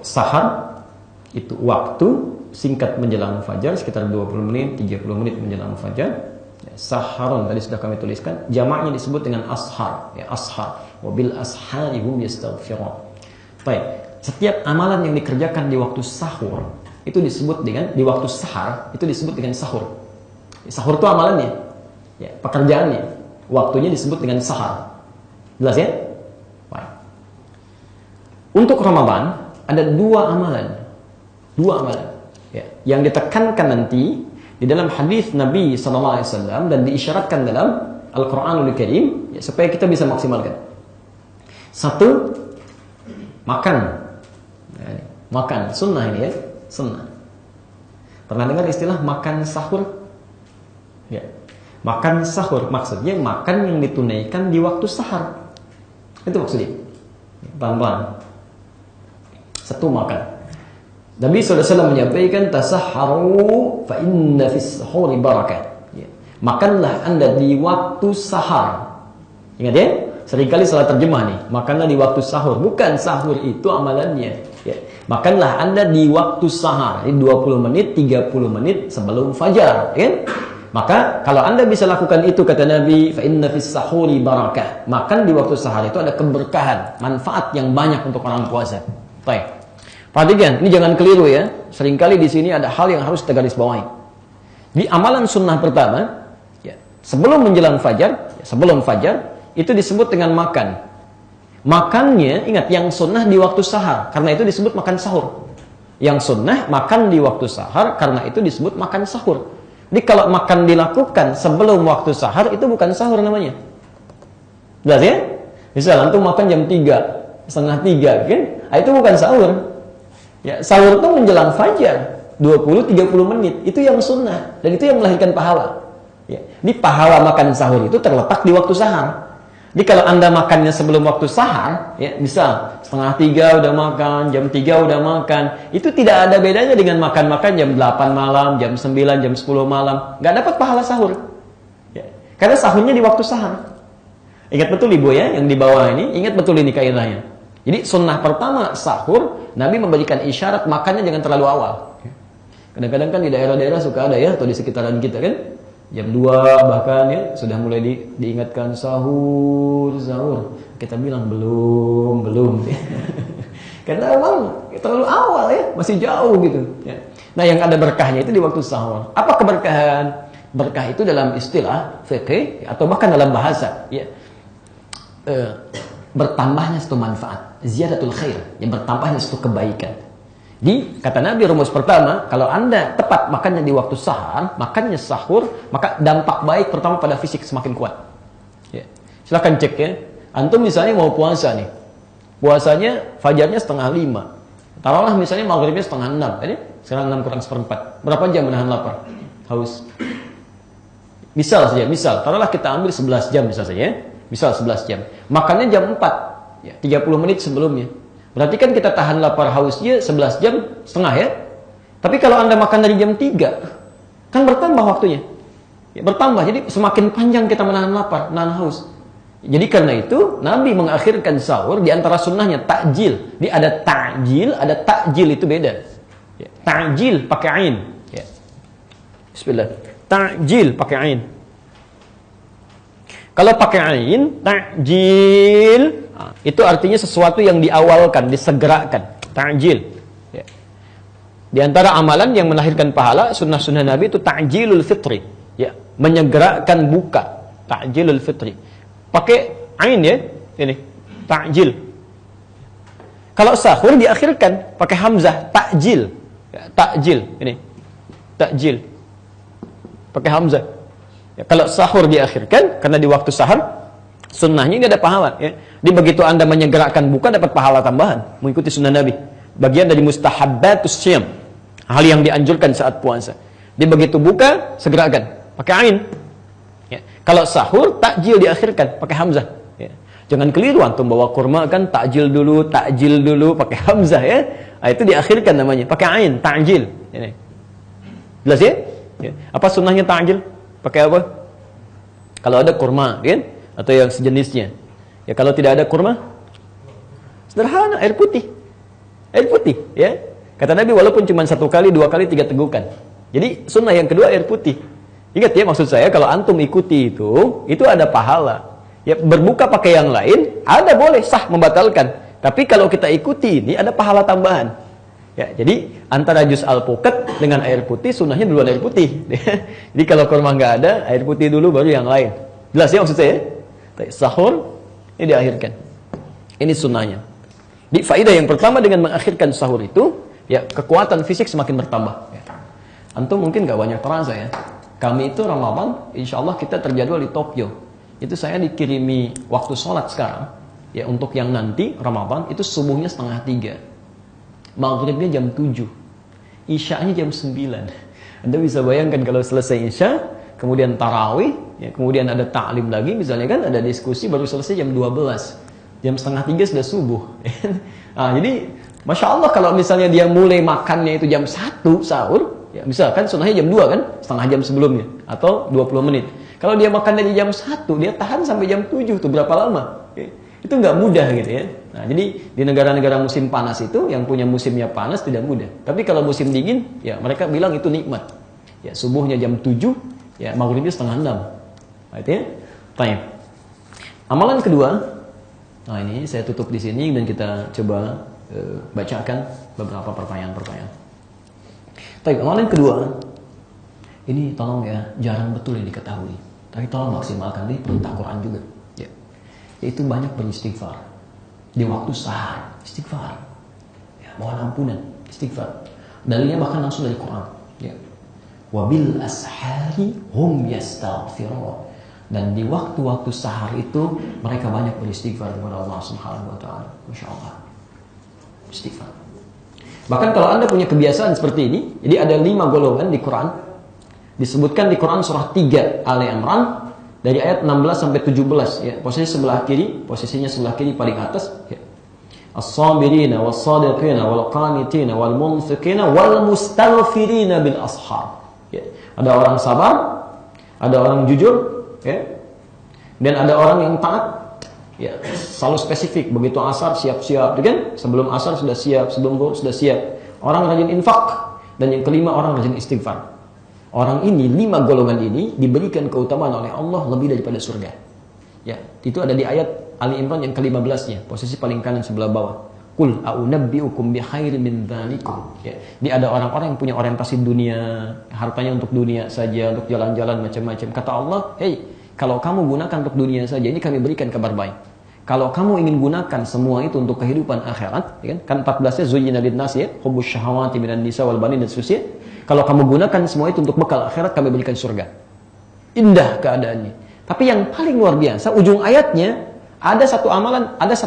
Sahar itu waktu singkat menjelang fajar, sekitar 20 menit, 30 menit menjelang fajar. Saharun tadi sudah kami tuliskan, jamaknya disebut dengan ashar, ya, ashar. Wabil ashari hum yastaghfirun. Baik, setiap amalan yang dikerjakan di waktu sahur itu disebut dengan, di waktu sahar itu disebut dengan sahur. Sahur itu amalannya, ya, pekerjaannya, waktunya disebut dengan sahar. Jelas ya? Baik. Untuk Ramadan ada dua amalan, ya, yang ditekankan nanti di dalam hadis Nabi SAW dan diisyaratkan dalam Al-Quranul Karim, ya, supaya kita bisa maksimalkan. Satu, makan. Ya, makan, sunnah ini ya, sunnah. Pernah dengar istilah makan sahur? Ya. Makan sahur maksudnya makan yang ditunaikan di waktu sahar. Itu maksudnya. Pelan-pelan. Satu, makan. Nabi SAW menyampaikan tasahharu fa inna fis sahuri barakah. Ya. Makanlah Anda di waktu sahar. Ingat ya? Seringkali salah terjemah nih. Makanlah di waktu sahur. Bukan sahur itu amalannya. Ya. Makanlah Anda di waktu sahar. Ini 20 menit, 30 menit sebelum fajar. Ya? Maka kalau Anda bisa lakukan itu, kata Nabi, fa inna fis sahuri barakah. Makan di waktu sahar itu ada keberkahan, manfaat yang banyak untuk orang puasa. Baik. Perhatikan, ini jangan keliru ya. Seringkali di sini ada hal yang harus kita garis bawahi. Di amalan sunnah pertama, ya, sebelum menjelang fajar, ya, sebelum fajar, itu disebut dengan makan. Makannya, ingat, yang sunnah di waktu sahar, karena itu disebut makan sahur. Yang sunnah, makan di waktu sahar, karena itu disebut makan sahur. Jadi kalau makan dilakukan sebelum waktu sahar, itu bukan sahur namanya. Jelas ya? Misal, antum makan jam 3, setengah 3, kan? Nah, itu bukan sahur. Ya, sahur itu menjelang fajar 20-30 menit. Itu yang sunnah. Dan itu yang melahirkan pahala. Ya. Di pahala makan sahur itu terletak di waktu sahar. Jadi kalau Anda makannya sebelum waktu sahar, ya, misal setengah 3 udah makan, jam 3 udah makan, itu tidak ada bedanya dengan makan-makan jam 8 malam, jam 9, jam 10 malam. Nggak dapat pahala sahur. Ya. Karena sahurnya di waktu sahar. Ingat betul Ibu ya, yang di bawah ini, ingat betul ini kaidahnya. Jadi sunnah pertama sahur, Nabi memberikan isyarat makannya jangan terlalu awal. Kadang-kadang kan di daerah-daerah suka ada ya, atau di sekitaran kita kan, jam 2 bahkan ya, sudah mulai diingatkan sahur. Kita bilang belum. Karena memang terlalu awal ya, masih jauh gitu. Ya. Nah yang ada berkahnya itu di waktu sahur. Apa keberkahan? Berkah itu dalam istilah fikih atau bahkan dalam bahasa. Ya. Bertambahnya satu manfaat, ziyadatul khair, yang bertambahnya satu kebaikan. Kata Nabi rumus pertama, kalau Anda tepat makannya di waktu sahar, makannya sahur, maka dampak baik pertama pada fisik semakin kuat. Ya. Silahkan cek ya. Antum misalnya mau puasa nih, puasanya fajarnya setengah 5, taruhlah misalnya maghribnya setengah 6, ini sekarang 6 kurang seperempat. Berapa jam menahan lapar, haus? Misal taruhlah kita ambil 11 jam misal saja ya. Misal 11 jam. Makannya jam 4. Ya, 30 menit sebelumnya. Berarti kan kita tahan lapar hausnya 11 jam setengah ya. Tapi kalau Anda makan dari jam 3, kan bertambah waktunya. Ya, bertambah. Jadi semakin panjang kita menahan lapar, menahan haus. Jadi karena itu Nabi mengakhirkan sahur di antara sunnahnya takjil. Jadi ada takjil itu beda. Ya, takjil pakai ain. Ya. Bismillah. Takjil pakai ain. Kalau pakai ain, ta'jil, itu artinya sesuatu yang diawalkan, disegerakan. Ta'jil. Ya. Di antara amalan yang melahirkan pahala, sunnah-sunnah Nabi itu ta'jilul fitri. Ya. Menyegerakan buka. Ta'jilul fitri. Pakai ain ya, ini. Ta'jil. Kalau sahur diakhirkan, pakai hamzah. Ta'jil. Ya, ta'jil. Ini. Ta'jil. Pakai hamzah. Ya, kalau sahur diakhirkan, karena di waktu sahur, sunnahnya ini ada pahala. Ya. Di begitu Anda menyegerakan buka, dapat pahala tambahan. Mengikuti sunnah Nabi. Bagian dari mustahabbatus syiyam. Hal yang dianjurkan saat puasa. Di begitu buka, segerakan. Pakai ain. Ya. Kalau sahur, takjil diakhirkan. Pakai hamzah. Ya. Jangan keliru, antum bawa kurma kan, takjil dulu, pakai hamzah ya. Nah, itu diakhirkan namanya. Pakai ain, takjil. Ini. Jelas ya? Ya. Apa sunnahnya takjil? Pakai apa? Kalau ada kurma, kan? Atau yang sejenisnya. Ya kalau tidak ada kurma, sederhana, air putih. Air putih, ya. Kata Nabi, walaupun cuma 1 kali, 2 kali, 3 tegukan. Jadi sunnah yang kedua air putih. Ingat ya, maksud saya kalau antum ikuti itu ada pahala. Ya, berbuka pakai yang lain, ada boleh sah membatalkan. Tapi kalau kita ikuti ini ada pahala tambahan. Ya, jadi antara jus alpukat dengan air putih, sunnahnya duluan air putih. Jadi kalau kurma nggak ada, air putih dulu baru yang lain. Jelas ya maksud saya? Sahur ini diakhirkan. Ini sunnahnya. Di faedah yang pertama dengan mengakhirkan sahur itu, ya kekuatan fisik semakin bertambah. Ya. Antum mungkin nggak banyak terasa ya. Kami itu Ramadan, insya Allah kita terjadwal di Tokyo. Itu saya dikirimi waktu sholat sekarang. Ya untuk yang nanti Ramadan itu subuhnya 2:30. Maghribnya jam 7. Isya'nya jam 9. Anda bisa bayangkan kalau selesai Isya, kemudian tarawih, ya, kemudian ada ta'lim lagi, misalnya kan ada diskusi baru selesai jam 12. Jam 2:30 sudah subuh. Nah, jadi Masya Allah kalau misalnya dia mulai makannya itu jam 1 sahur, ya misalkan sunnahnya jam 2 kan, setengah jam sebelumnya, atau 20 menit. Kalau dia makan dari jam 1, dia tahan sampai jam 7, itu berapa lama? Itu nggak mudah gitu ya. Nah, jadi di negara-negara musim panas itu, yang punya musimnya panas tidak mudah. Tapi kalau musim dingin, ya mereka bilang itu nikmat. Ya subuhnya jam 7, ya maghribnya 5:30. Nah, itu ya. Baik. Amalan kedua, nah ini saya tutup di sini dan kita coba bacakan beberapa pertanyaan-pertanyaan. Baik, amalan kedua, ini tolong ya, jarang betul yang diketahui. Tapi tolong maksimalkan, ini perintah Quran juga. Yaitu banyak beristighfar di waktu sahar, istighfar, ya, mohon ampunan, istighfar. Dalilnya bahkan langsung dari Quran, ya. Wabil ashari hum yastaghfirun. Dan di waktu-waktu sahar itu mereka banyak beristighfar kepada Allah Subhanahu wa taala. Masya Allah. Istighfar. Bahkan kalau Anda punya kebiasaan seperti ini, jadi ada 5 golongan di Quran. Disebutkan di Quran surah 3 Ali Imran dari ayat 16 sampai 17 ya. Posisinya sebelah kiri paling atas ya. As-sabirina was-sadiqina wal-qanitina wal-munfiqina wal-mustaghfirina bil ashar. Ya. Ada orang sabar, ada orang jujur ya. Dan ada orang yang taat ya, selalu spesifik. Begitu asar siap-siap kan? Sebelum asar sudah siap, sebelum zuhur sudah siap. Orang rajin infak, dan yang kelima orang rajin istighfar. Orang ini, 5 golongan ini diberikan keutamaan oleh Allah lebih daripada surga. Ya, itu ada di ayat Ali Imran yang ke-15-nya, posisi paling kanan sebelah bawah. Qul a'unabbi'ukum bi khairin min dzalikum. Ya, ini ada orang-orang yang punya orientasi dunia, hartanya untuk dunia saja, untuk jalan-jalan macam-macam. Kata Allah, "Hei, kalau kamu gunakan untuk dunia saja, ini kami berikan kabar baik. Kalau kamu ingin gunakan semua itu untuk kehidupan akhirat, ya kan 14-nya zuyyina lin-nasi ya, hubbus syahawati minan nisa wal banin dan seterusnya. Kalau kamu gunakan semua itu untuk bekal akhirat, kami berikan surga." Indah keadaannya. Tapi yang paling luar biasa, ujung ayatnya ada satu amalan, ada satu